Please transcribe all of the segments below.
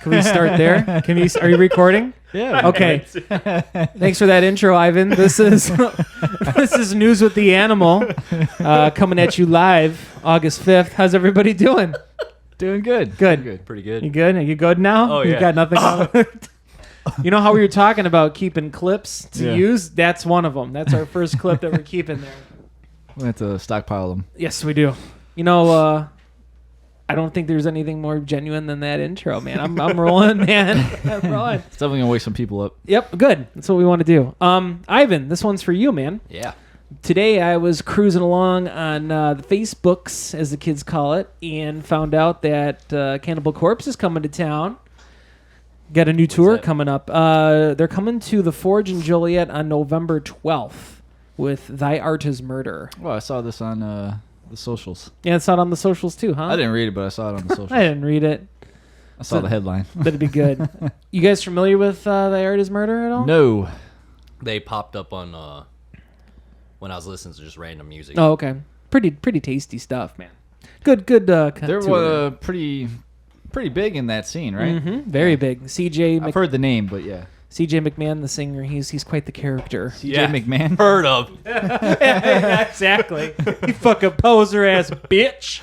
Can we start there? Are you recording? Yeah. Okay. Thanks for that intro, Ivan. This is News with the Animal, coming at you live August 5th. How's everybody doing? Doing good. Good. Pretty good. You good? Are you good now? Oh, yeah. You got nothing on it? You know how we were talking about keeping clips to use? That's one of them. That's our first clip that we're keeping there. We have to stockpile them. Yes, we do. You know, I don't think there's anything more genuine than that intro, man. I'm rolling, man. I'm rolling. It's definitely going to wake some people up. Yep, good. That's what we want to do. Ivan, this one's for you, man. Yeah. Today I was cruising along on the Facebooks, as the kids call it, and found out that Cannibal Corpse is coming to town. Got a new tour coming up. They're coming to the Forge in Joliet on November 12th with Thy Art is Murder. Well, I saw this on the socials. Yeah, it's out on the socials too, huh? I didn't read it, but I saw it on the socials. I didn't read it. I saw the headline. That'd be good. You guys familiar with Thy Art is Murder at all? No. They popped up on when I was listening to just random music. Oh, okay. Pretty tasty stuff, man. Good. They're pretty big in that scene, right? Mm-hmm. Very big. I've heard the name, but yeah. CJ McMahon, the singer, he's quite the character. CJ McMahon? Heard of. Yeah, exactly. You fucking poser ass bitch.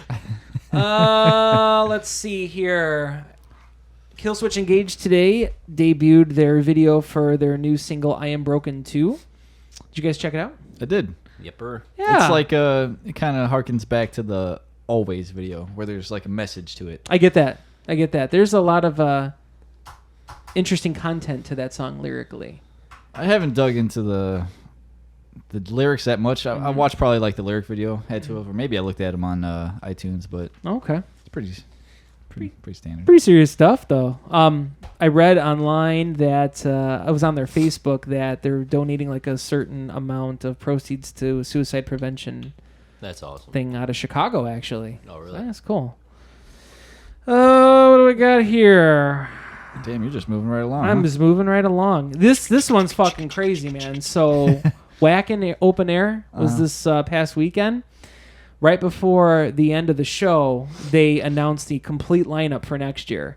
Let's see here. Killswitch Engage today debuted their video for their new single I Am Broken 2. Did you guys check it out? I did. Yepper. Yeah. It's like it kind of harkens back to the Always video where there's like a message to it. I get that. There's a lot of interesting content to that song lyrically. I haven't dug into the lyrics that much. I watched probably like the lyric video, had to have, or maybe I looked at them on iTunes, but Okay. it's pretty standard. Pretty serious stuff, though. I read online that I was on their Facebook that they're donating like a certain amount of proceeds to a suicide prevention That's awesome. thing out of Chicago, actually. Oh, really? So that's cool. What do we got here? Damn, you're just moving right along. I'm just moving right along. This one's fucking crazy, man. So, Whackin' Open Air was this past weekend. Right before the end of the show, they announced the complete lineup for next year.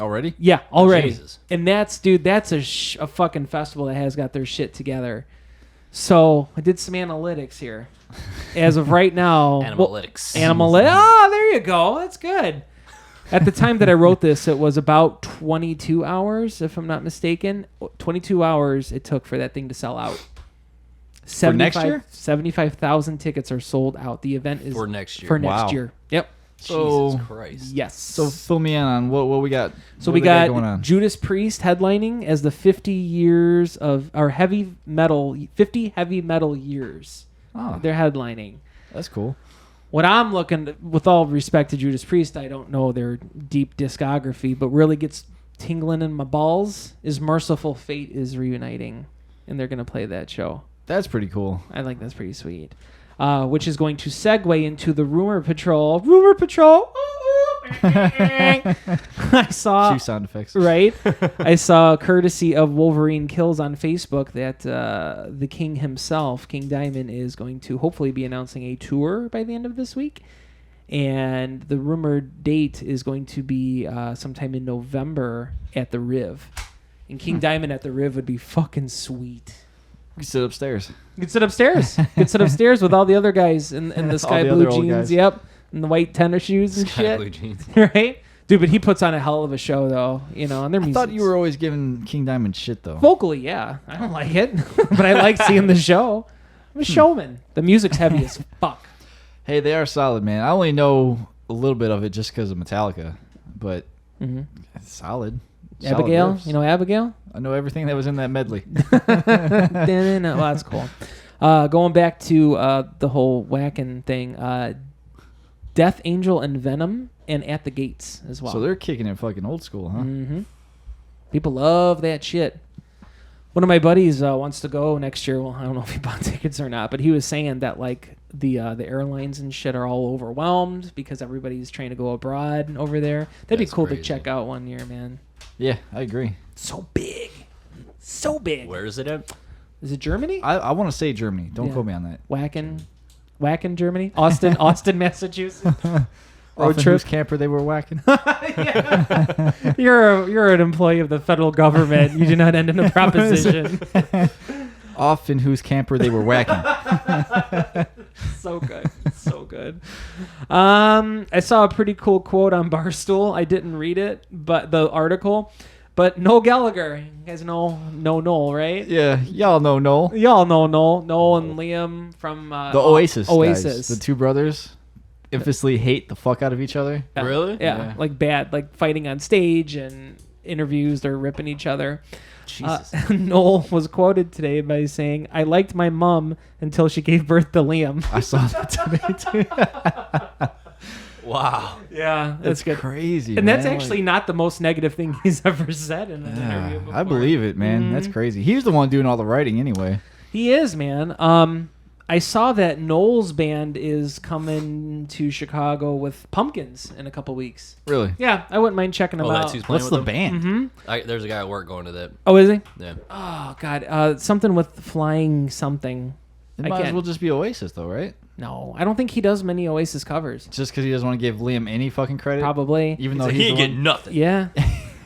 Already? Yeah, already. Jesus. And that's a fucking festival that has got their shit together. So, I did some analytics here. As of right now... Analytics. Oh, there you go. That's good. At the time that I wrote this, it was about 22 hours, if I'm not mistaken. 22 hours it took for that thing to sell out. For next year? 75,000 tickets are sold out. The event is For next year. For next Wow. year. Yep. So, Jesus Christ. Yes. So fill me in on what we got. So what we they got going on. Judas Priest headlining as the 50 heavy metal years. Oh, They're headlining. that's cool. What I'm looking, with all respect to Judas Priest, I don't know their deep discography, but really gets tingling in my balls is Merciful Fate is reuniting, and they're going to play that show. That's pretty cool. I think that's pretty sweet. Which is going to segue into the Rumor Patrol. Rumor Patrol! I saw... Cue sound effects. Right? I saw, courtesy of Wolverine Kills on Facebook, that the King himself, King Diamond, is going to hopefully be announcing a tour by the end of this week. And the rumored date is going to be sometime in November at the Riv. And King Diamond at the Riv would be fucking sweet. You can sit upstairs. You could sit upstairs. You could sit upstairs with all the other guys in the sky the blue other old jeans. guys. Yep. And the white tennis shoes and Sky shit. blue jeans. Right? Dude, but he puts on a hell of a show, though. You know, and their I music. thought you were always giving King Diamond shit, though. Vocally, yeah. I don't like it. But I like seeing the show. I'm a showman. The music's heavy as fuck. Hey, they are solid, man. I only know a little bit of it just because of Metallica, but it's solid. Solid Abigail? riffs. You know Abigail? I know everything that was in that medley. Well, that's cool. Going back to the whole whacking thing, Death Angel and Venom and At the Gates as well. So they're kicking it fucking old school, huh? Mm-hmm. People love that shit. One of my buddies wants to go next year. Well, I don't know if he bought tickets or not, but he was saying that like the airlines and shit are all overwhelmed because everybody's trying to go abroad over there. That'd That's be cool crazy. to check out one year, man. Yeah, I agree. So big. So big. Where is it at? Is it Germany? I want to say Germany. Don't Yeah. quote me on that. Whacking Germany? Austin, Massachusetts. road Often trip. whose camper they were whacking. You're an employee of the federal government. You do not end in a proposition. Often whose camper they were whacking. So good. So good. I saw a pretty cool quote on Barstool. I didn't read it, but the article. But Noel Gallagher. You guys know Noel, right? Yeah, y'all know Noel. Y'all know Noel. Noel and Liam from The Oasis Oasis. guys. The two brothers infamously hate the fuck out of each other. Yeah. Really? Yeah. Like bad. Like fighting on stage and interviews. They're ripping each other. Jesus. Noel was quoted today by saying, "I liked my mom until she gave birth to Liam." I saw that today too. Wow. Yeah, That's crazy. And man. that's actually not the most negative thing he's ever said in an interview before. I believe it, man. That's crazy. He's the one doing all the writing anyway. He is, man. I saw that Noel's band is coming to Chicago with Pumpkins in a couple weeks. Really? Yeah, I wouldn't mind checking them Oh, out. that's who's playing What's with the them? band? Mm-hmm. There's a guy at work going to that. Oh, is he? Yeah. Oh, God. Something with flying something. It I might as can't- well just be Oasis, though, right? No, I don't think he does many Oasis covers. Just because he doesn't want to give Liam any fucking credit. Probably. Even though He he's ain't the getting one. nothing. Yeah.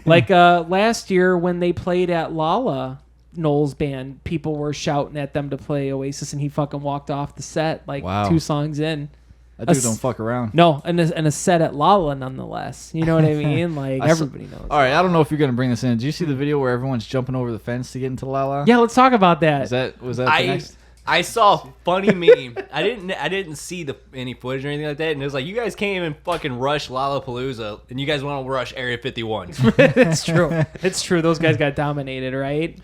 Like last year when they played at Lala, Noel's band, people were shouting at them to play Oasis, and he fucking walked off the set like Wow. 2 songs in. That dude don't fuck around. No, and a set at Lala nonetheless. You know what I mean? Like everybody knows. All right, I don't know if you're gonna bring this in. Did you see the video where everyone's jumping over the fence to get into Lala? Yeah, let's talk about that. Was that the next? I saw a funny meme. I didn't see any footage or anything like that, and it was like, you guys can't even fucking rush Lollapalooza, and you guys want to rush Area 51. It's true. It's true. Those guys got dominated, right?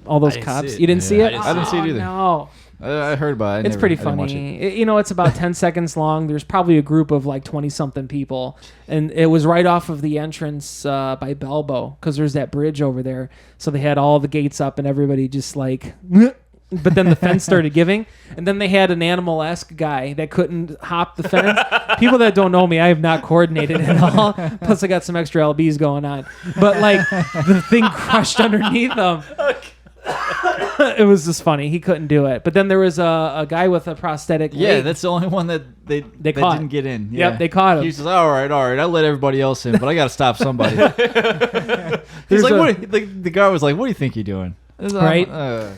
All those I didn't cops. see it. You didn't see Yeah, it? I didn't see it either. No. I heard about it. It's pretty I didn't watch funny. it. You know, it's about 10 seconds long. There's probably a group of like 20-something people. And it was right off of the entrance by Balbo because there's that bridge over there. So they had all the gates up and everybody just like... But then the fence started giving. And then they had an animal-esque guy that couldn't hop the fence. People that don't know me, I have not coordinated at all. Plus, I got some extra LBs going on. But like the thing crushed underneath him. It was just funny. He couldn't do it. But then there was a guy with a prosthetic Yeah, leg. that's the only one that they caught. didn't get in. Yep, Yeah. they caught him. He says, all right. I let everybody else in, but I got to stop somebody. There's He's like, a- what? The guy was like, what do you think you're doing? Right.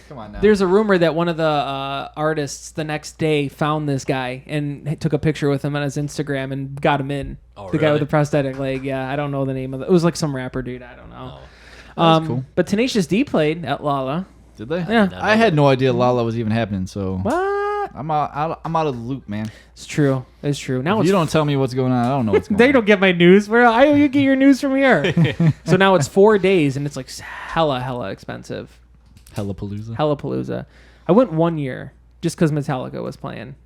Come on now. There's a rumor that one of the artists the next day found this guy and took a picture with him on his Instagram and got him in. Oh, the guy with really? the prosthetic leg. Yeah, I don't know the name of it. It was like some rapper dude. I don't know. Oh. That's cool. But Tenacious D played at Lala. Did they? Yeah. I had no idea Lala was even happening, so What? I'm out of the loop, man. It's true. It's true. Now If it's you don't tell me what's going on, I don't know what's going they on. don't get my news. You get your news from here. So now it's 4 days and it's like hella expensive. Hellapalooza. Hellapalooza. I went 1 year just because Metallica was playing.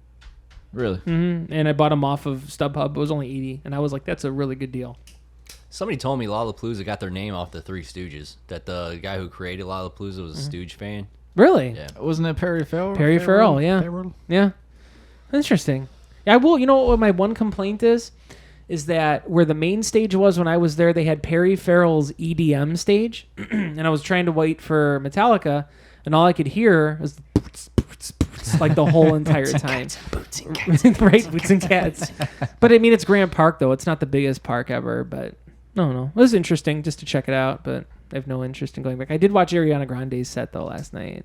Really? And I bought them off of StubHub. It was only 80, and I was like, "That's a really good deal." Somebody told me Lollapalooza got their name off the Three Stooges. That the guy who created Lollapalooza was a Stooge fan. Really? Yeah. Wasn't it Perry Farrell? Perry Farrell, yeah. Yeah. Interesting. Yeah, I will. You know what my one complaint is that where the main stage was when I was there, they had Perry Farrell's EDM stage, and I was trying to wait for Metallica, and all I could hear was like the whole entire time. Right, boots and cats. But I mean, it's Grant Park though. It's not the biggest park ever, but no. It was interesting just to check it out, but I have no interest in going back. I did watch Ariana Grande's set though last night.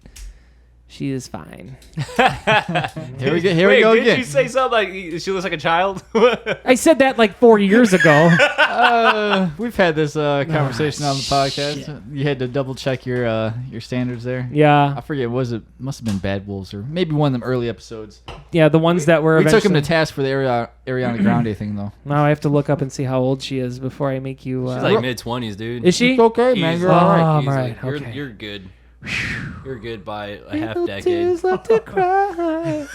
She is fine. Here we go Did again. you say something like she looks like a child? I said that like 4 years ago. We've had this conversation on the podcast. You had to double check your standards there. Yeah. I forget. Must have been Bad Wolves or maybe one of them early episodes. Yeah, the ones that were We took him to eventually... task for the Ariana Grande thing though. Now I have to look up and see how old she is before I make you... She's like mid-20s, dude. Is she? It's okay, man. Easily. You're all Oh, right. I'm Easily. right, You're, okay. you're good. You're good by a half Little decade. tears left to cry.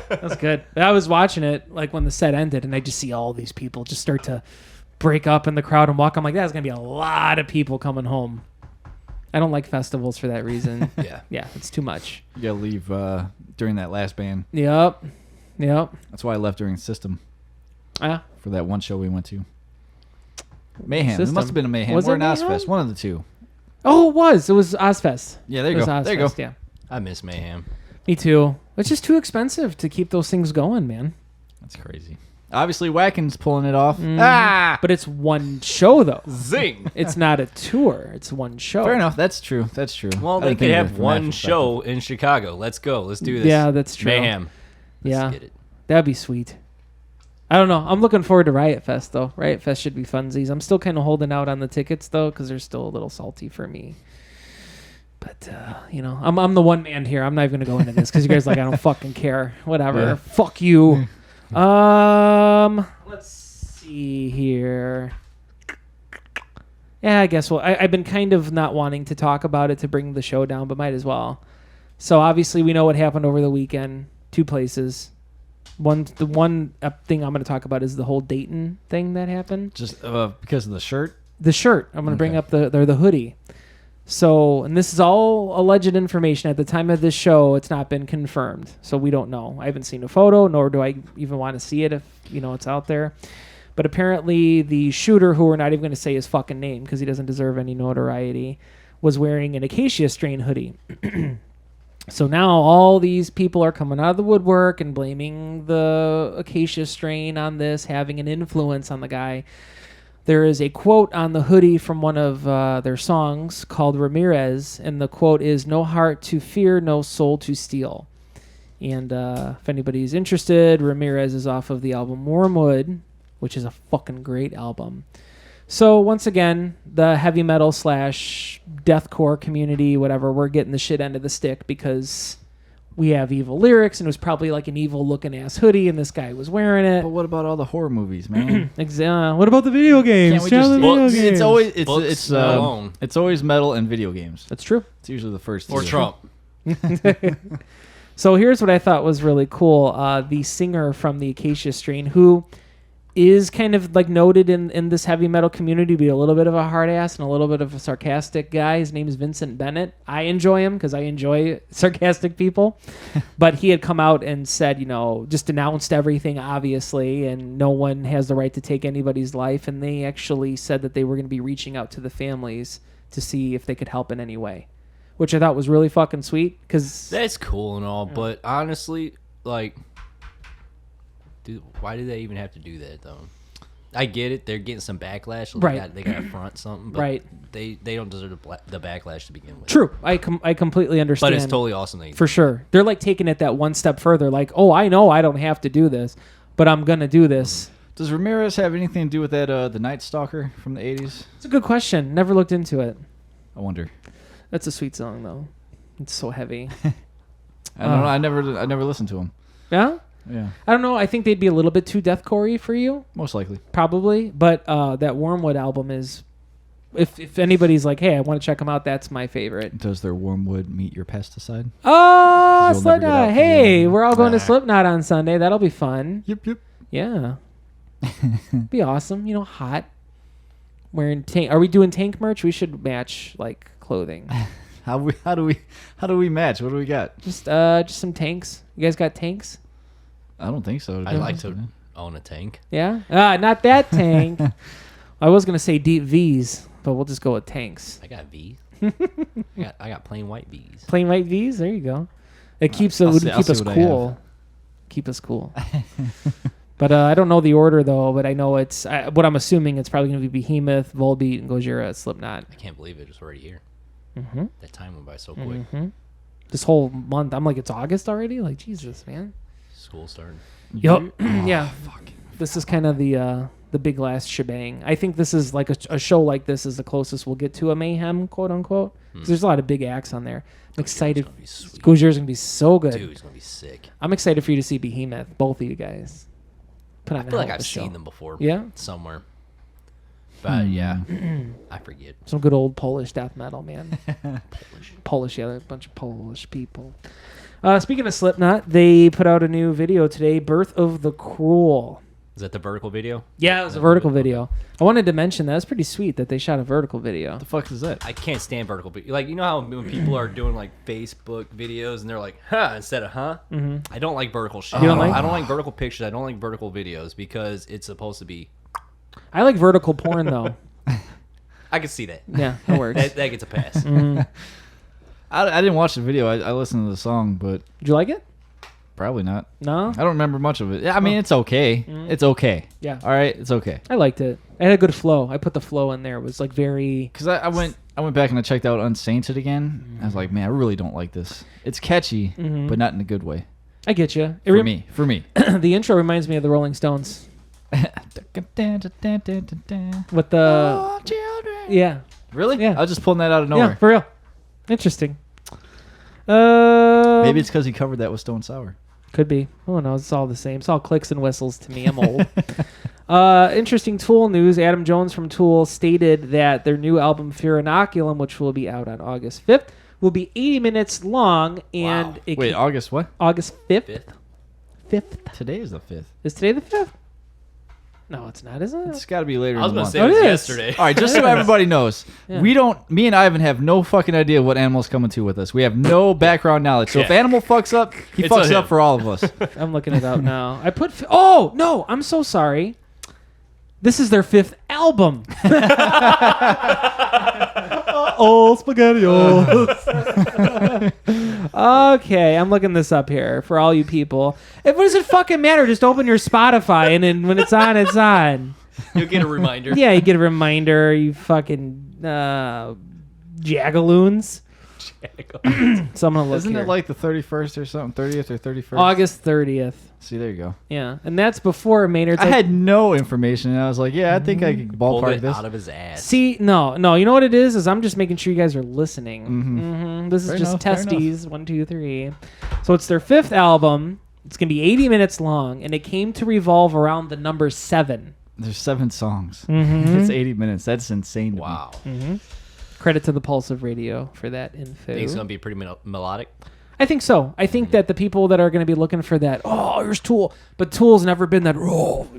That's good. I was watching it like when the set ended, and I just see all these people just start to break up in the crowd and walk. I'm like, that's gonna be a lot of people coming home. I don't like festivals for that reason. Yeah. Yeah, it's too much. You gotta leave during that last band. Yep. That's why I left during System Ah, for that one show we went to. Mayhem. It System. must have been a Mayhem Was or it an Mayhem? Ozfest. One of the two. oh, it was. It was Ozfest. Yeah, there It you was go. There you go. Ozfest, yeah. I miss Mayhem. Me too. It's just too expensive to keep those things going, man. That's crazy. Obviously, Wacken's pulling it off. But it's one show though. Zing. It's not a tour. It's one show. Fair enough. That's true. That's true. Well, I they didn't could think of it have from that one perspective. show in Chicago. Let's go. Let's do this. Yeah, that's true. Mayhem. Let's Yeah, get it. that'd be sweet. I don't know. I'm looking forward to Riot Fest though. Riot Fest should be funsies. I'm still kind of holding out on the tickets though because they're still a little salty for me. But I'm the one man here. I'm not even gonna go into this because you guys like I don't fucking care. Whatever. Yeah. Fuck you. Let's see here. Yeah, I guess. Well, I've been kind of not wanting to talk about it to bring the show down, but might as well. So obviously we know what happened over the weekend. 2 places. The one thing I'm going to talk about is the whole Dayton thing that happened. Just because of the shirt. The shirt. I'm going to bring up the hoodie. So, and this is all alleged information. At the time of this show, it's not been confirmed. So we don't know. I haven't seen a photo, nor do I even want to see it if, it's out there. But apparently the shooter, who we're not even going to say his fucking name because he doesn't deserve any notoriety, was wearing an Acacia strain hoodie. So now all these people are coming out of the woodwork and blaming the Acacia strain on this, having an influence on the guy. There is a quote on the hoodie from one of their songs called Ramirez, and the quote is, "No heart to fear, no soul to steal." And if anybody's interested, Ramirez is off of the album Wormwood, which is a fucking great album. So once again, the heavy metal / deathcore community, whatever, we're getting the shit end of the stick because we have evil lyrics, and it was probably like an evil looking ass hoodie, and this guy was wearing it. But what about all the horror movies, man? What about the video games? Can't we Shout out just- the video Books. games. It's always Books alone. it's always metal and video games. That's true. It's usually the first. Or two. Trump. So here's what I thought was really cool. The singer from the Acacia strain, who is kind of like noted in this heavy metal community to be a little bit of a hard ass and a little bit of a sarcastic guy. His name is Vincent Bennett. I enjoy him because I enjoy sarcastic people. But he had come out and said, just announced everything, obviously, and no one has the right to take anybody's life. And they actually said that they were going to be reaching out to the families to see if they could help in any way, which I thought was really fucking sweet. Because That's cool and all, but honestly, like, dude, why do they even have to do that though? I get it; they're getting some backlash. So Right. They got to front something, but Right. They don't deserve the backlash to begin with. true, I completely understand. But it's totally awesome. That For sure. They're like taking it that one step further. Like, oh, I know I don't have to do this, but I'm going to do this. Does Ramirez have anything to do with that the Night Stalker from the 80s? It's a good question. Never looked into it. I wonder. That's a sweet song, though. It's so heavy. I don't know. I never listened to him. Yeah? Yeah, I don't know. I think they'd be a little bit too deathcore-y for you, most likely. probably. But that Wormwood album is... If anybody's like, hey, I want to check them out, that's my favorite. Does their wormwood meet your pesticide? Oh, You'll never get out Slipknot. to Hey, the- we're all going to Nah. Slipknot on Sunday. That'll be fun. Yep. Yeah. Be awesome. Hot. Wearing tank. Are we doing tank merch? We should match like clothing. How do we match? What do we got? Just some tanks. You guys got tanks? I don't think so. I'd like to own a tank. Yeah. Not that tank. I was gonna say deep V's, but we'll just go with tanks. I got V's. I got plain white V's. Plain white V's. There you go. It keeps I'll it would see- I'll keep see us what I cool. Keep us cool. But I don't know the order though. But I know it's what I'm assuming. It's probably gonna be Behemoth, Volbeat, and Gojira at Slipknot. I can't believe it was already here. Mm-hmm. That time went by so quick. Mm-hmm. This whole month, I'm like, it's August already. Like Jesus, man. School started. Yep. Yeah. This is kind of the big last shebang. I think this is like a show like this is the closest we'll get to a mayhem, quote unquote. 'Cause there's a lot of big acts on there. I'm excited. Gonna be sweet. Gojira's gonna be so good. Dude, it's gonna be sick. I'm excited for you to see Behemoth, both of you guys. Put on I a feel hell like of a I've show. seen them before. Yeah? Somewhere. But yeah, I forget. Some good old Polish death metal, man. Polish, yeah, a bunch of Polish people. Speaking of Slipknot, they put out a new video today, Birth of the Cruel. Is that the vertical video? Yeah, it was a vertical video. I wanted to mention that. It's pretty sweet that they shot a vertical video. What the fuck is that? I can't stand vertical video. Like, you know how when people are doing like Facebook videos and they're like, huh, instead of huh? Mm-hmm. I don't like vertical shit. You don't like- I don't like vertical pictures. I don't like vertical videos because it's supposed to be. I like vertical porn, though. I can see that. Yeah, that works. That gets a pass. I didn't watch the video. I listened to the song, but Did you like it? Probably not. No? I don't remember much of it. Yeah, I mean, it's okay. It's okay. Yeah. All right, it's okay. I liked it. It had a good flow. I put the flow in there. It was like very... Because I went back and I checked out Unsainted again. I was like, man, I really don't like this. It's catchy, but not in a good way. I get you. For me. The intro reminds me of the Rolling Stones. With the... Oh, children. Yeah. Really? Yeah. I was just pulling that out of nowhere. Yeah, for real. Interesting. Maybe it's because he covered that with Stone Sour. Could be. Oh no, it's all the same. It's all clicks and whistles to me. I'm old. Interesting Tool news. Adam Jones from Tool stated that their new album Fear Inoculum, which will be out on August 5th, will be 80 minutes long. And Wait, August what? August 5th? 5th. Today is the 5th. Is today the 5th? No, it's not, is it? It's got to be later I was in the going to month. say it was It is. yesterday. All right, just so everybody knows, Yeah. me and Ivan have no fucking idea what Animal's coming to with us. We have no background knowledge. So if Yeah. Animal fucks up, he It's fucks on up him. for all of us. I'm looking it up now. I put... Oh, no, I'm so sorry. This is their 5th album. Oh, SpaghettiOs. Okay, I'm looking this up here for all you people. What does it fucking matter? Just open your Spotify and then when it's on, it's on. You'll get a reminder. Yeah, you get a reminder, you fucking jagaloons. So I'm gonna look Isn't here. it like the 31st or something? 30th or 31st? August 30th? See, there you go. Yeah, and that's before Maynard's. I had no information, and I was like, yeah, I think I could Pulled ballpark it this. out of his ass. See, no. You know what it is I'm just making sure you guys are listening. This is Fair just enough, fair testies. 1, 2, 3. So it's their 5th album. It's gonna be 80 minutes long, and it came to revolve around the number 7. There's 7 songs. Mm-hmm. It's 80 minutes. That's insane to me. Wow. Credit to the Pulse of Radio for that info. Think it's going to be pretty melodic? I think so. I think that the people that are going to be looking for that, oh, here's Tool, but Tool's never been that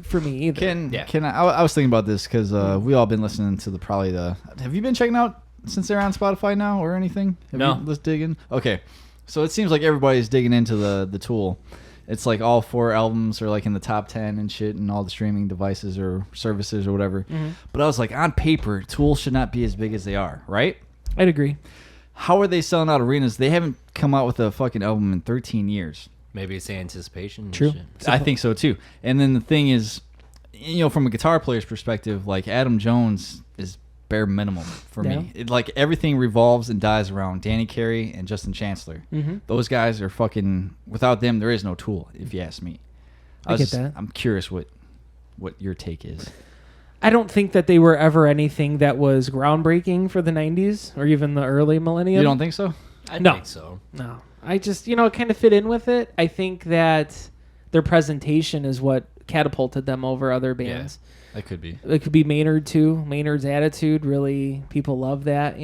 for me either. I was thinking about this because we all been listening to have you been checking out since they're on Spotify now or anything? No. Let's dig in. Okay. So it seems like everybody's digging into the Tool. It's like all 4 albums are like in the top 10 and shit and all the streaming devices or services or whatever. But I was like, on paper, Tool should not be as big as they are, right? I'd agree. How are they selling out arenas? They haven't come out with a fucking album in 13 years. Maybe it's the anticipation. and True. shit. I think so too. And then the thing is, from a guitar player's perspective, like Adam Jones is bare minimum for me. Like everything revolves and dies around Danny Carey and Justin Chancellor. Those guys are fucking. Without them, there is no Tool. If you ask me, I get that. I'm curious what your take is. I don't think that they were ever anything that was groundbreaking for the 90s or even the early millennium. You don't think so? I No. think so. No. I just, it kind of fit in with it. I think that their presentation is what catapulted them over other bands. That could be. It could be Maynard too. Maynard's attitude, really, people love that.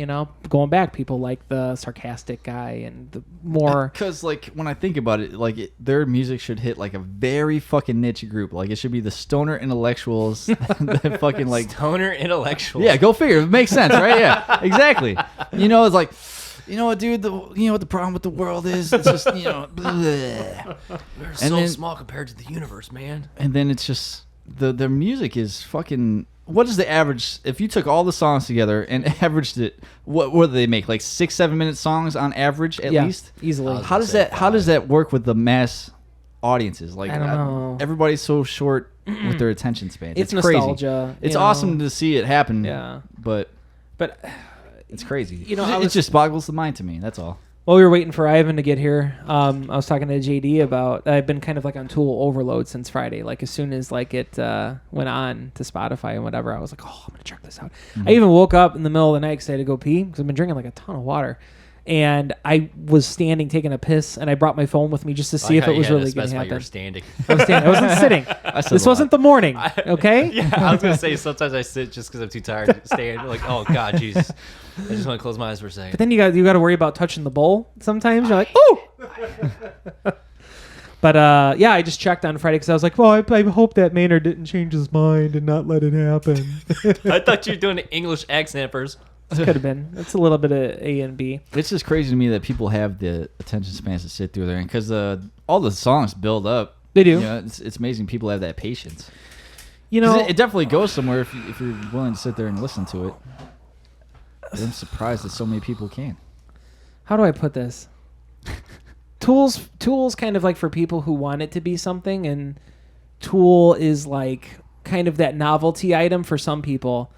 Going back, people like the sarcastic guy and the more. Because like when I think about it, their music should hit like a very fucking niche group. Like it should be the stoner intellectuals, the fucking like Stoner intellectual. Yeah, go figure. It makes sense, right? Yeah, exactly. It's like, you know what, dude? What the problem with the world is? It's just bleh. We're so small compared to the universe, man. And then it's just. Their music is fucking. What is the average? If you took all the songs together and averaged it, what do they make? Like 6-7 minute songs on average at least. Easily. How does that work with the mass audiences? Like I don't know. Everybody's so short with their attention span. It's crazy. nostalgia. It's awesome to see it happen. Yeah. But it's crazy. It just boggles the mind to me. That's all. While we were waiting for Ivan to get here, I was talking to JD about I've been kind of like on Tool overload since Friday. Like as soon as it went on to Spotify and whatever, I was like, oh, I'm gonna check this out. I even woke up in the middle of the night because I had to go pee because I've been drinking like a ton of water, and I was standing taking a piss, and I brought my phone with me just to see if it was really going to happen. You were standing. I was standing. I wasn't sitting. This wasn't the morning. Okay. Yeah, I was gonna say sometimes I sit just because I'm too tired to stand. Like, oh god, Jesus. I just want to close my eyes for a second. But then you got to worry about touching the bowl. Sometimes you're like, ooh. But I just checked on Friday because I was like, well, I hope that Maynard didn't change his mind and not let it happen. I thought you were doing an English accent at first. Could have been. It's a little bit of A and B. It's just crazy to me that people have the attention spans to sit through there, because all the songs build up. They do. It's amazing people have that patience. 'Cause it definitely goes somewhere if you're willing to sit there and listen to it. I'm surprised that so many people can. How do I put this? Tool's kind of like for people who want it to be something, and Tool is like kind of that novelty item for some people.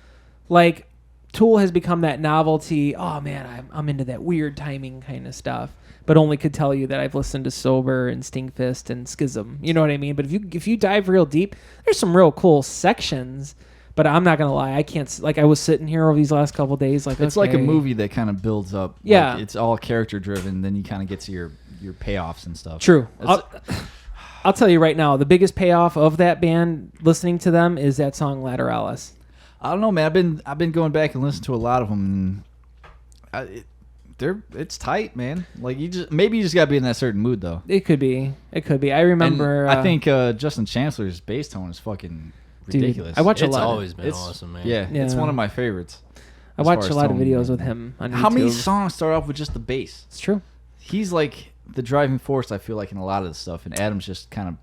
Like Tool has become that novelty. Oh man, I'm into that weird timing kind of stuff, but only could tell you that I've listened to Sober and Stinkfist and Schism. You know what I mean? But if you dive real deep, there's some real cool sections. But I'm not gonna lie, I can't. Like I was sitting here over these last couple days, like it's like a movie that kind of builds up. Yeah, like it's all character driven. Then you kind of get to your payoffs and stuff. True. I'll tell you right now, the biggest payoff of that band, listening to them, is that song Lateralis. I don't know, man. I've been going back and listening to a lot of them. And it's tight, man. Like you just gotta be in that certain mood though. It could be. I remember. And I think Justin Chancellor's bass tone is fucking ridiculous. Dude, I watch a lot. It's always been awesome, man. Yeah, it's one of my favorites. I watch a lot of videos with him on YouTube. How many songs start off with just the bass? It's true. He's like the driving force, I feel like, in a lot of the stuff, and Adam's just kind of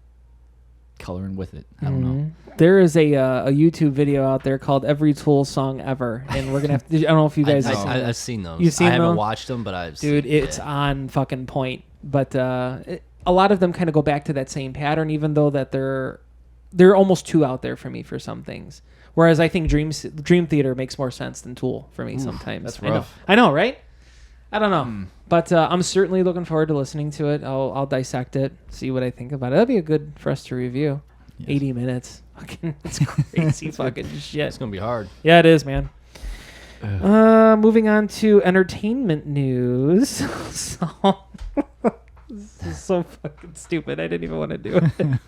coloring with it. I don't know. There is a YouTube video out there called "Every Tool Song Ever," and we're gonna have to. I don't know if you guys. I've seen those. You've seen I haven't them? watched them, but I've. Dude, seen, it's on fucking point. But a lot of them kind of go back to that same pattern, even though that they're almost too out there for me for some things. Whereas I think Dream Theater makes more sense than Tool for me sometimes. That's rough. I know, right? I don't know. But I'm certainly looking forward to listening to it. I'll dissect it, see what I think about it. That'd be a good for us to review. Yes. 80 minutes. Fucking, it's crazy fucking shit. It's going to be hard. Yeah, it is, man. Moving on to entertainment news. So, this is so fucking stupid. I didn't even want to do it.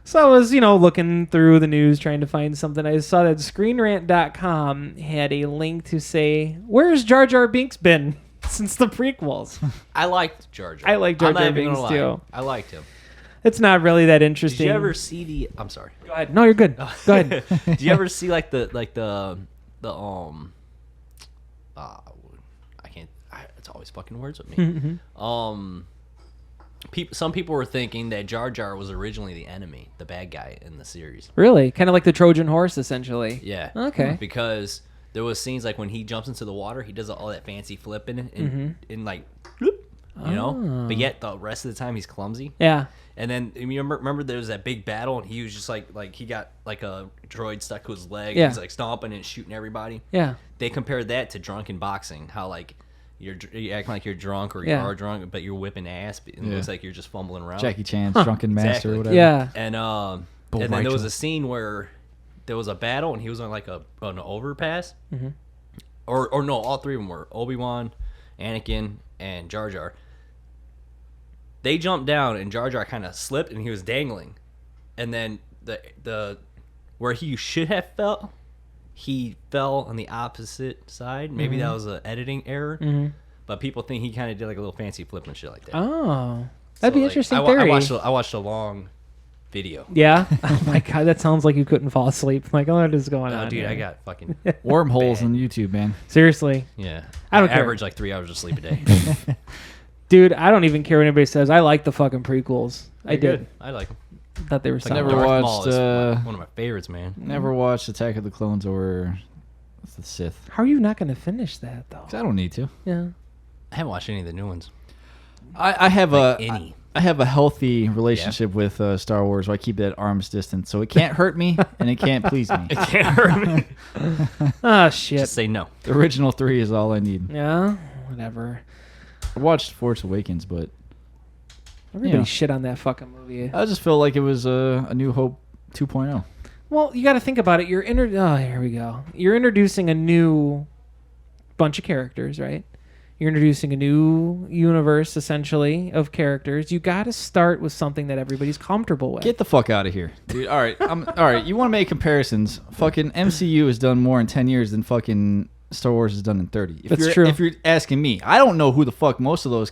So I was, looking through the news trying to find something. I saw that ScreenRant.com had a link to say, "Where's Jar Jar Binks been since the prequels?" I liked Jar Jar. I like Jar Jar Binks too. I liked him. It's not really that interesting. Did you ever see the? I'm sorry. Go ahead. No, you're good. Go ahead. Did you ever see like the I can't. It's always fucking words with me. Some people were thinking that Jar Jar was originally the enemy, the bad guy in the series. Really? Kind of like the Trojan horse, essentially. Yeah. Okay. Because there was scenes like when he jumps into the water, he does all that fancy flipping and like, bloop, But yet the rest of the time he's clumsy. Yeah. And then you remember there was that big battle, and he was just like he got like a droid stuck to his leg. Yeah. He's like stomping and shooting everybody. Yeah. They compared that to drunken boxing, how like you're acting like you're drunk or you are drunk, but you're whipping ass, and it looks like you're just fumbling around. Jackie Chan's Drunken Master or whatever. Yeah. And then there was a scene where there was a battle, and he was on like an overpass. Or no, all three of them were Obi-Wan, Anakin, and Jar Jar. They jumped down, and Jar Jar kind of slipped, and he was dangling. And then the where he should have fell, he fell on the opposite side. Maybe that was an editing error. But people think he kind of did like a little fancy flip and shit like that. Oh, that'd be interesting I theory. I watched a long video. Yeah. Oh my god, that sounds like you couldn't fall asleep. Like, what is going on? Dude, here? I got fucking wormholes bad. on YouTube, man. Seriously. Yeah. I don't care. average like 3 hours of sleep a day. Dude, I don't even care what anybody says. I like the fucking prequels. I did. Good. I like them. Thought they were Like solid. never Darth watched, Maul is one of my favorites, man. Never watched Attack of the Clones or the Sith. How are you not going to finish that though? 'Cause I don't need to. Yeah. I haven't watched any of the new ones. I have any. I have a healthy relationship with Star Wars, so I keep that arm's distance, so it can't hurt me and it can't please me. It can't hurt me. Oh shit. Just say no. The original 3 is all I need. Yeah. Whatever. I watched Force Awakens, but Everybody shit on that fucking movie. I just felt like it was a New Hope 2.0. Well, you got to think about it. Here we go. You're introducing a new bunch of characters, right? You're introducing a new universe, essentially, of characters. You got to start with something that everybody's comfortable with. Get the fuck out of here, dude. All right, all right. You want to make comparisons? Fucking MCU has done more in 10 years than fucking Star Wars has done in 30. That's true. If you're asking me, I don't know who the fuck most of those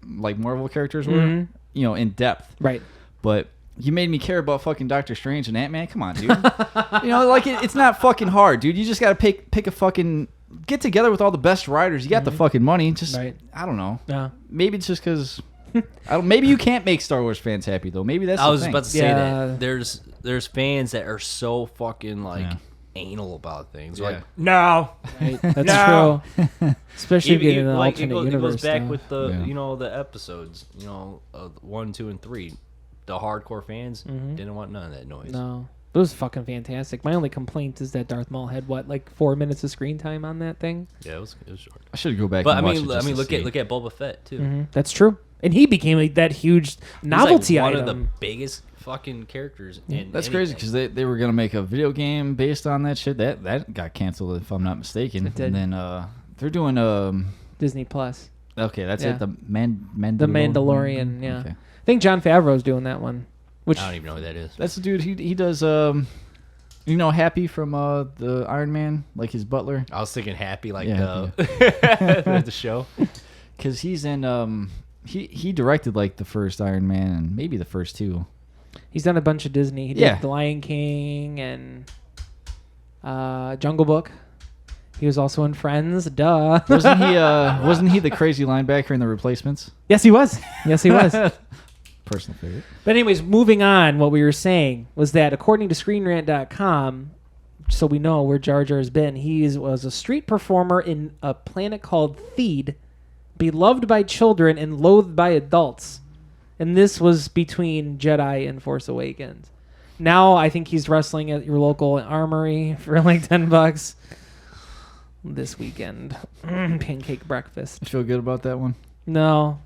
Marvel characters were, in depth. Right. But you made me care about fucking Doctor Strange and Ant-Man. Come on, dude. It's not fucking hard, dude. You just got to pick a fucking... Get together with all the best writers. You got the fucking money. Just, I don't know. Yeah. Maybe it's just because... maybe you can't make Star Wars fans happy, though. Maybe that's I the was thing. about to say that. There's fans that are so fucking, anal about things. Yeah. Like, no, Right? That's true. Especially getting an alternate it universe. goes back stuff. with the the episodes, 1, 2, and 3. The hardcore fans didn't want none of that noise. No. It was fucking fantastic. My only complaint is that Darth Maul had like 4 minutes of screen time on that thing. Yeah, it was short. I should go back. But and I watch mean, it just to look see. at Boba Fett too. That's true. And he became like that huge novelty He's like one item. of the biggest fucking characters. In That's crazy because they were gonna make a video game based on that shit. That got canceled if I'm not mistaken. It did. And then they're doing Disney Plus. Okay, that's Yeah. it. The The Mandalorian. Yeah. Okay. I think Jon Favreau's doing that one. Which I don't even know who that is. That's the dude. He does Happy from the Iron Man, like his butler. I was thinking Happy, like Yeah, the show. Because he's in he directed like the first Iron Man and maybe the first two. he's done a bunch of Disney. He did The Lion King and Jungle Book. He was also in Friends. Duh. Wasn't he the crazy linebacker in The Replacements? Yes, he was. Yes, he was. Personal favorite. But anyways, moving on, what we were saying was that according to ScreenRant.com, so we know where Jar Jar's been, was a street performer in a planet called Theed, beloved by children and loathed by adults. And this was between Jedi and Force Awakens. Now I think he's wrestling at your local armory for like $10 this weekend. Pancake breakfast. You feel good about that one? No.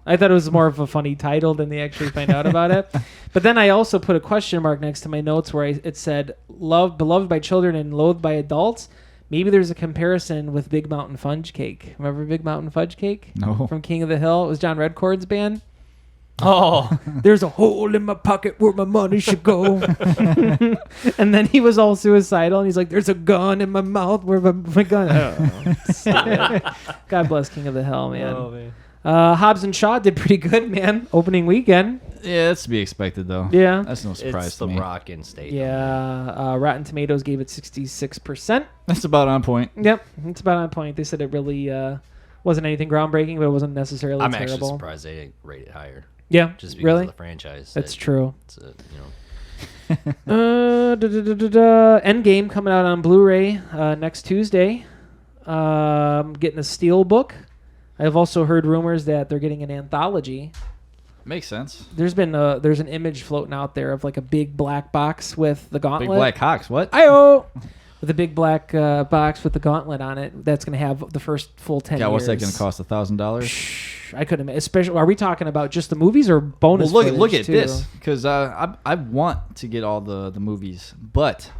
I thought it was more of a funny title than they actually find out about it. But then I also put a question mark next to my notes where it said, beloved by children and loathed by adults. Maybe there's a comparison with Big Mountain Fudge Cake. Remember Big Mountain Fudge Cake? No. From King of the Hill? It was John Redcord's band. Oh, there's a hole in my pocket where my money should go. And then he was all suicidal, and he's like, there's a gun in my mouth where my gun. Oh, so God bless King of the Hill, man. Oh, man. Hobbs and Shaw did pretty good, man. Opening weekend. Yeah, that's to be expected, though. Yeah. That's no surprise It's to the me. Rock in state. Yeah. Rotten Tomatoes gave it 66%. That's about on point. Yep. It's about on point. They said it really wasn't anything groundbreaking, but it wasn't necessarily I'm terrible. actually surprised they didn't rate it higher. Yeah. Just because really? of the franchise. That's true. It's Endgame coming out on Blu-ray next Tuesday. Getting a steel book. I've also heard rumors that they're getting an anthology. Makes sense. There's an image floating out there of like a big black box with the gauntlet. Big Black Hawks, what? Ayo! With a big black box with the gauntlet on it. That's going to have the first full 10 years. Yeah, what's that going to cost? $1,000? I couldn't imagine. Especially, are we talking about just the movies or bonus? Well, look at too? this, because I want to get all the movies, but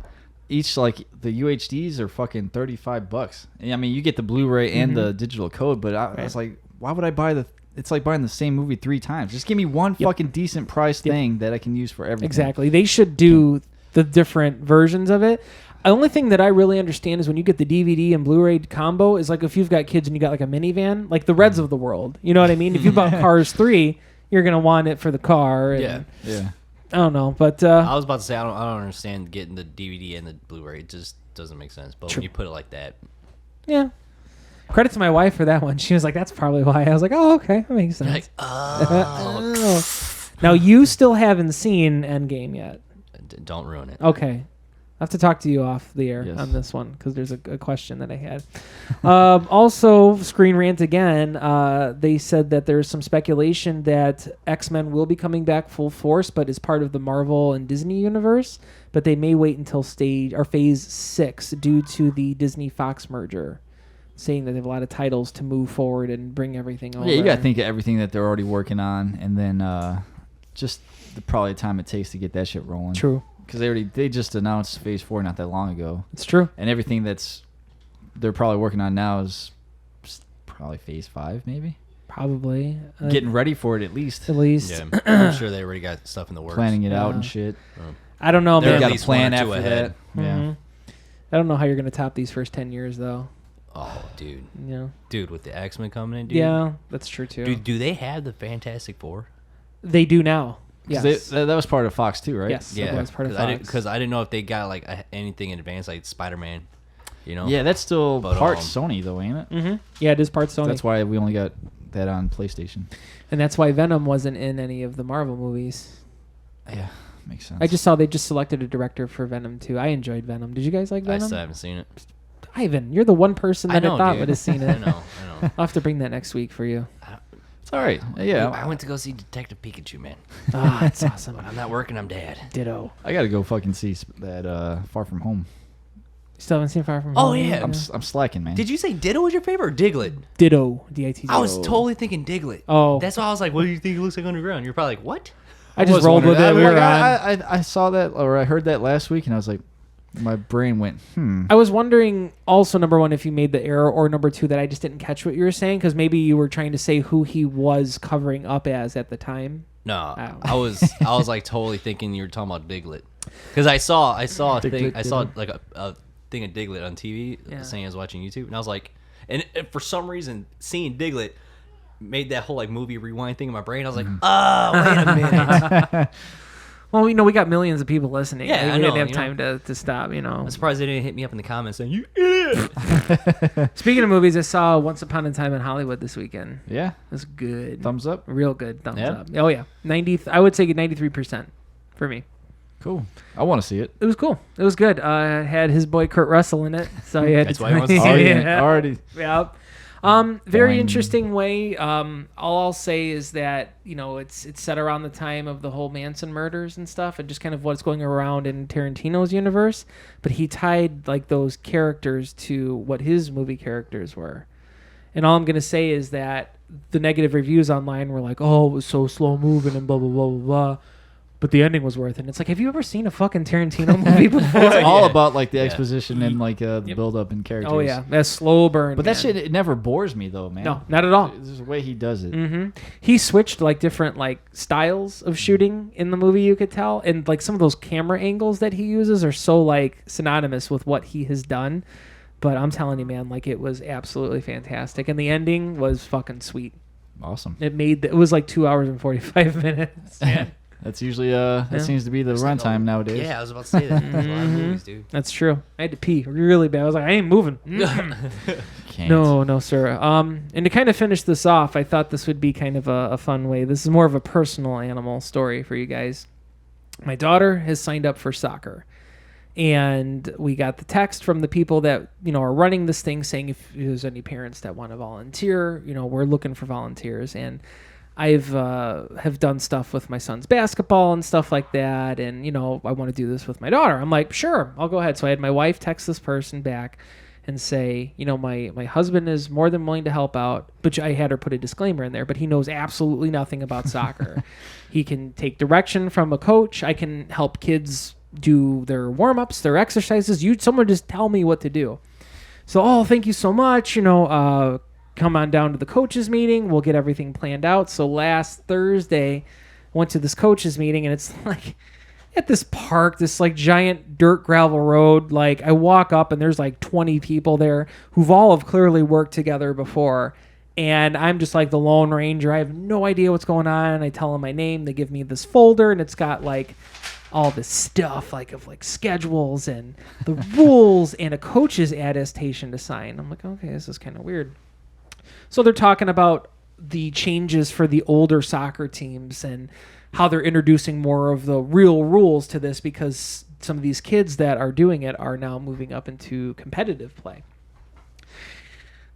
each like the UHDs are fucking $35. I mean, you get the Blu-ray and the digital code, but I was like, why would I buy the? It's like buying the same movie 3 times. Just give me one fucking decent price thing that I can use for everything. Exactly. They should do the different versions of it. The only thing that I really understand is when you get the DVD and Blu-ray combo is like if you've got kids and you got like a minivan, like the Reds of the world. You know what I mean? If you bought Cars 3, you're going to want it for the car. And Yeah. I don't know, but I was about to say I don't understand getting the DVD and the Blu-ray. It just doesn't make sense. But when you put it like that, yeah. Credit to my wife for that one. She was like, "That's probably why." I was like, "Oh, okay, that makes sense." you're like, oh, Now you still haven't seen Endgame yet. don't ruin it. Okay. I have to talk to you off the air Yes. on this one because there's a question that I had. Also, Screen Rant again, they said that there's some speculation that X-Men will be coming back full force, but is part of the Marvel and Disney universe. But they may wait until Phase 6 due to the Disney-Fox merger, saying that they have a lot of titles to move forward and bring everything over. Yeah, you got to think of everything that they're already working on, and then just probably the time it takes to get that shit rolling. True. Because they just announced Phase 4 not that long ago. It's true. And everything they're probably working on now is probably Phase 5, maybe. Probably. Getting ready for it at least. At least. Yeah, I'm sure they already got stuff in the works. Planning it out and shit. I don't know, They're man. They at got a least plan 1 or 2 after ahead. that. Yeah. Mhm. I don't know how you're going to top these first 10 years, though. Oh, dude. Yeah. Dude, with the X-Men coming in, dude. Yeah, that's true, too. Dude, do they have the Fantastic Four? They do now. 'Cause Yes. that was part of Fox too, right? Yes. That was part of Fox. Because I didn't know if they got like anything in advance, like Spider-Man. You know? Yeah, that's still But, part Sony though, ain't it? Mm-hmm. Yeah, it is part Sony. That's why we only got that on PlayStation. And that's why Venom wasn't in any of the Marvel movies. Yeah, makes sense. I just saw they just selected a director for Venom 2. I enjoyed Venom. Did you guys like Venom? I still haven't seen it. Ivan, you're the one person that I thought dude. would have seen it. I know. I'll have to bring that next week for you. It's all right. Yeah. I went to go see Detective Pikachu, man. Ah, it's awesome. When I'm not working, I'm dead. Ditto. I got to go fucking see that Far From Home. Still haven't seen Far From Oh, Home? yeah. I'm slacking, man. Did you say Ditto was your favorite or Diglett? Ditto. D-I-T-T-O. I was totally thinking Diglett. Oh. That's why I was like, what do you think he looks like underground? You're probably like, what? I just rolled with it. I saw that, or I heard that last week, and I was like, my brain went, I was wondering also, number one, if you made the error, or number two, that I just didn't catch what you were saying, because maybe you were trying to say who he was covering up as at the time. No, Oh. I was like totally thinking you were talking about Diglett, because I saw a thing, I saw like a thing of Diglett on TV saying I was watching YouTube, and I was like, and for some reason seeing Diglett made that whole like movie rewind thing in my brain. I was like, oh, wait a minute. Well, we got millions of people listening. Yeah, we I know, didn't have time to stop. I'm surprised they didn't hit me up in the comments saying, you idiot. Speaking of movies, I saw Once Upon a Time in Hollywood this weekend. yeah. It was good. Thumbs up. Real good. Thumbs Yeah? up. Oh yeah, 90. I would say 93% for me. Cool. I want to see it. It was cool. It was good. It had his boy Kurt Russell in it, so he had That's why he wants to see it. Already. Yeah. Very Boing. interesting way. All I'll say is that it's set around the time of the whole Manson murders and stuff, and just kind of what's going around in Tarantino's universe. But he tied like those characters to what his movie characters were. And all I'm gonna say is that the negative reviews online were like, "Oh, it was so slow moving and blah blah blah blah blah." But the ending was worth it. And it's like, have you ever seen a fucking Tarantino movie before? It's all about like the exposition and like the build up and characters. Oh yeah, that slow burn. But that shit, it never bores me though, man. No, not at all. There's a way he does it. Mm-hmm. He switched like different like styles of shooting in the movie, you could tell, and like some of those camera angles that he uses are so like synonymous with what he has done. But I'm telling you, man, like it was absolutely fantastic, and the ending was fucking sweet. Awesome. It was like 2 hours and 45 minutes. Man. That's usually that seems to be the runtime nowadays. Yeah, I was about to say that. There's a lot of movies, dude. That's true. I had to pee really bad. I was like, I ain't moving. Can't. No, sir. And to kind of finish this off, I thought this would be kind of a fun way. This is more of a personal animal story for you guys. My daughter has signed up for soccer. And we got the text from the people that, are running this thing saying if there's any parents that want to volunteer, we're looking for volunteers. And I've have done stuff with my son's basketball and stuff like that. And, I want to do this with my daughter. I'm like, sure, I'll go ahead. So I had my wife text this person back and say, my husband is more than willing to help out. But I had her put a disclaimer in there, but he knows absolutely nothing about soccer. He can take direction from a coach. I can help kids do their warm-ups, their exercises. Someone just tell me what to do. So, thank you so much. Come on down to the coaches meeting. We'll get everything planned out. So last Thursday, I went to this coaches meeting, and it's like at this park, this like giant dirt gravel road. Like I walk up, and there's like 20 people there who've all have clearly worked together before. And I'm just like the Lone Ranger. I have no idea what's going on. And I tell them my name. They give me this folder, and it's got like all this stuff of schedules and the rules and a coach's attestation to sign. I'm like, okay, this is kind of weird. So they're talking about the changes for the older soccer teams and how they're introducing more of the real rules to this because some of these kids that are doing it are now moving up into competitive play.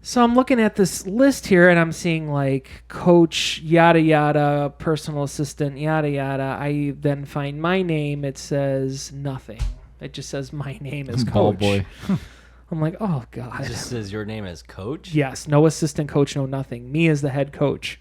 So I'm looking at this list here and I'm seeing like coach, yada, yada, personal assistant, yada, yada. I then find my name. It says nothing. It just says my name is coach. Oh, boy. I'm like, oh, God. It just says your name as coach? Yes, no assistant coach, no nothing. Me as the head coach.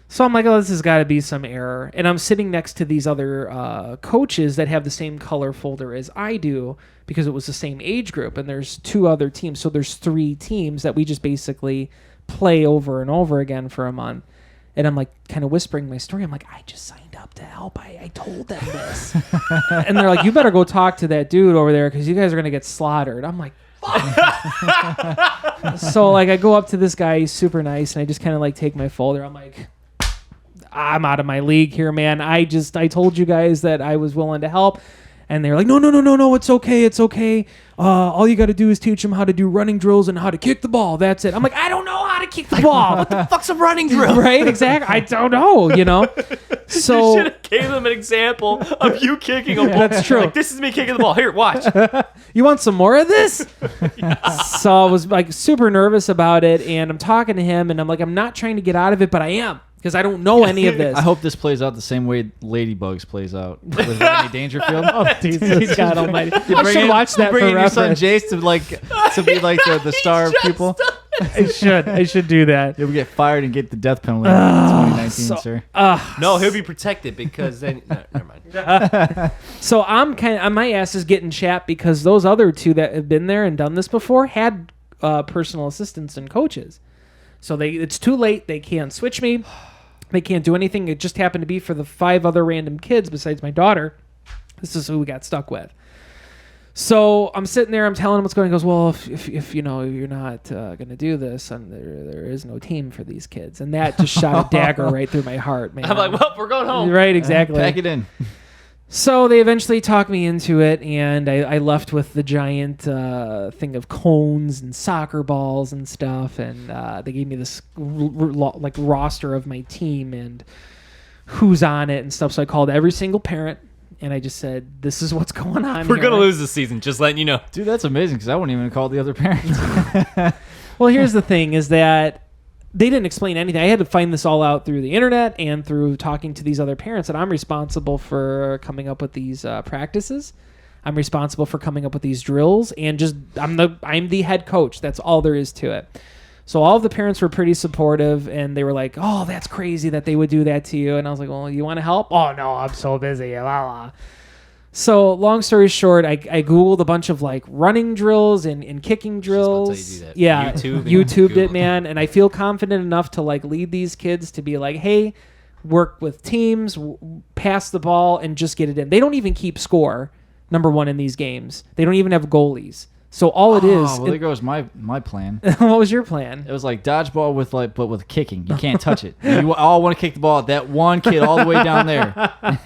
So I'm like, oh, this has got to be some error. And I'm sitting next to these other coaches that have the same color folder as I do because it was the same age group. And there's 2 other teams. So there's 3 teams that we just basically play over and over again for a month. And I'm like kind of whispering my story. I'm like, I just signed up to help. I told them this. And they're like, you better go talk to that dude over there because you guys are going to get slaughtered. I'm like, so like I go up to this guy, he's super nice, and I just kind of like take my folder. I'm like, I'm out of my league here, man. I told you guys that I was willing to help, and they're like, no, it's okay. All you got to do is teach them how to do running drills and how to kick the ball. That's it. I'm like, I don't know how to to kick the ball. What the fuck's a running drill? Right? Exactly. I don't know, So you should have gave them an example of you kicking a ball. That's true. Like, this is me kicking the ball. Here, watch. You want some more of this? So I was like super nervous about it, and I'm talking to him, and I'm like, I'm not trying to get out of it, but I am. Because I don't know any of this. I hope this plays out the same way Ladybugs plays out with Rodney Dangerfield. Oh, Jesus God Almighty! I should watch that for your son reference. Jace to be like the star pupil. I should do that. You'll get fired and get the death penalty in 2019, sir. No, he'll be protected because then. No, never mind. So my ass is getting chapped because those other two that have been there and done this before had personal assistants and coaches. So it's too late. They can't switch me. They can't do anything. It just happened to be for the 5 other random kids besides my daughter. This is who we got stuck with. So I'm sitting there. I'm telling him what's going on. He goes, well, if you're not going to do this, and there is no team for these kids. And that just shot a dagger right through my heart, man. I'm like, well, we're going home. Right, exactly. Pack it in. So they eventually talked me into it, and I left with the giant thing of cones and soccer balls and stuff, and they gave me this roster of my team and who's on it and stuff. So I called every single parent, and I just said, this is what's going on We're here. going to lose this season, just letting you know. Dude, that's amazing because I wouldn't even call the other parents. Well, here's the thing is that they didn't explain anything. I had to find this all out through the internet and through talking to these other parents. And I'm responsible for coming up with these practices. I'm responsible for coming up with these drills, and I'm the head coach. That's all there is to it. So all of the parents were pretty supportive, and they were like, "Oh, that's crazy that they would do that to you." And I was like, "Well, you want to help?" "Oh no, I'm so busy." La la. So long story short, I Googled a bunch of like running drills and kicking drills. Just about to Yeah, tell you to do that. YouTubed Google. it, man. And I feel confident enough to like lead these kids to be like, hey, work with teams, pass the ball, and just get it in. They don't even keep score, number one, in these games. They don't even have goalies. So all it is. Well, there goes my plan. What was your plan? It was like dodgeball but with kicking. You can't touch it. You all want to kick the ball at that one kid all the way down there,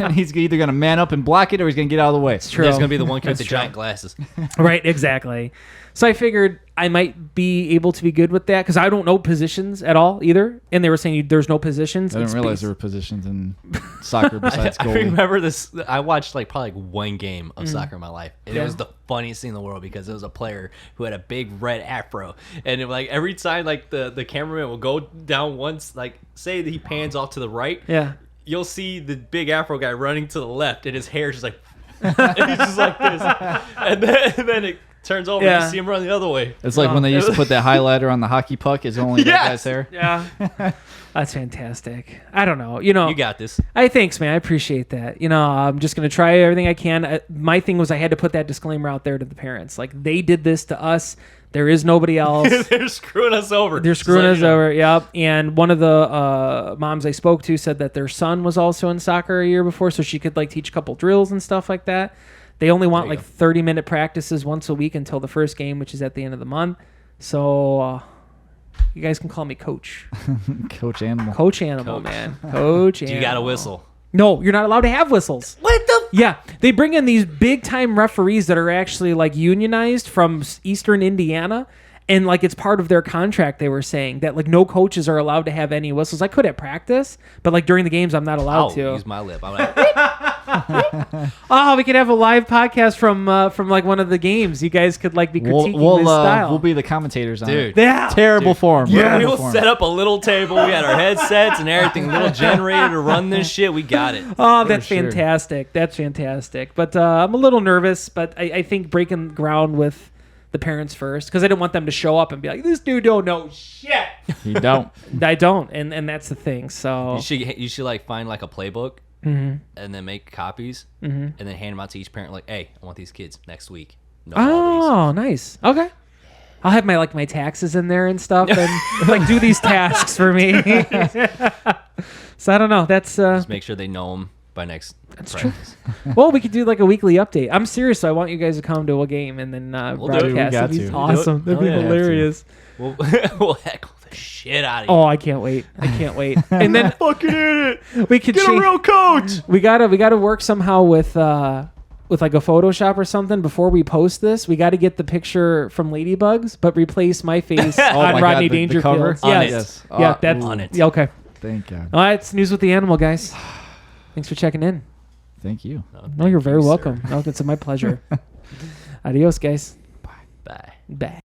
and he's either going to man up and block it or he's going to get out of the way. It's true. There's going to be the one kid with the giant glasses. Right, exactly. So I figured I might be able to be good with that because I don't know positions at all either. And they were saying there's no positions. I didn't realize there were positions in soccer besides I goalie. remember this. I watched probably one game of soccer in my life, and it was the funniest thing in the world because it was a player who had a big red afro, and every time the cameraman will go down once, say that he pans off to the right, you'll see the big afro guy running to the left, and his hair is just like, and he's just like this, and then it turns over and you see him run the other way. It's like when they used to put that highlighter on the hockey puck. It's only that guy's hair. Yeah. That's fantastic. I don't know. You got this. Thanks, man. I appreciate that. I'm just going to try everything I can. My thing was I had to put that disclaimer out there to the parents. Like, they did this to us. There is nobody else. They're screwing us over. They're screwing us over, yep. And one of the moms I spoke to said that their son was also in soccer a year before, so she could teach a couple drills and stuff like that. They only want 30-minute practices once a week until the first game, which is at the end of the month. So you guys can call me Coach. Coach Animal. Coach Animal, man. Coach Animal. You got a whistle. No, you're not allowed to have whistles. What the? Yeah, they bring in these big-time referees that are actually unionized from Eastern Indiana. And it's part of their contract. They were saying that no coaches are allowed to have any whistles. I could at practice, but during the games, I'm not allowed to. I'll use my lip. I'm like, oh, we could have a live podcast from one of the games. You guys could be critiquing this style. We'll be the commentators on dude. it. Yeah, Terrible form. Yeah, Terrible we'll form. set up a little table. We got our headsets and everything, a little generator to run this shit. We got it. Oh, that's sure. fantastic. That's fantastic. But I'm a little nervous. But I think breaking ground with the parents first, because I didn't want them to show up and be like, this dude don't know shit. You don't. I don't, and that's the thing. So you should find a playbook and then make copies and then hand them out to each parent. Hey, I want these kids next week. Know all these. Nice. Okay. I'll have my taxes in there and stuff, and do these tasks for me. So I don't know. That's just make sure they know them by next practice. Well, we could do a weekly update. I'm serious. So I want you guys to come to a game and then broadcast. That'd be awesome. That'd be hilarious. We'll heckle the shit out of you. Oh, I can't wait. And then fucking idiot. we could Get a real coach. We gotta work somehow with with like a Photoshop or something before we post this. We got to get the picture from Ladybugs, but replace my face on Rodney Dangerfield. Yes. Yeah, that's on it. Yeah, okay. Thank God. All right, it's News with the Animal, guys. Thanks for checking in. Thank you. No, you're very welcome. No, it's my pleasure. Adios, guys. Bye. Bye.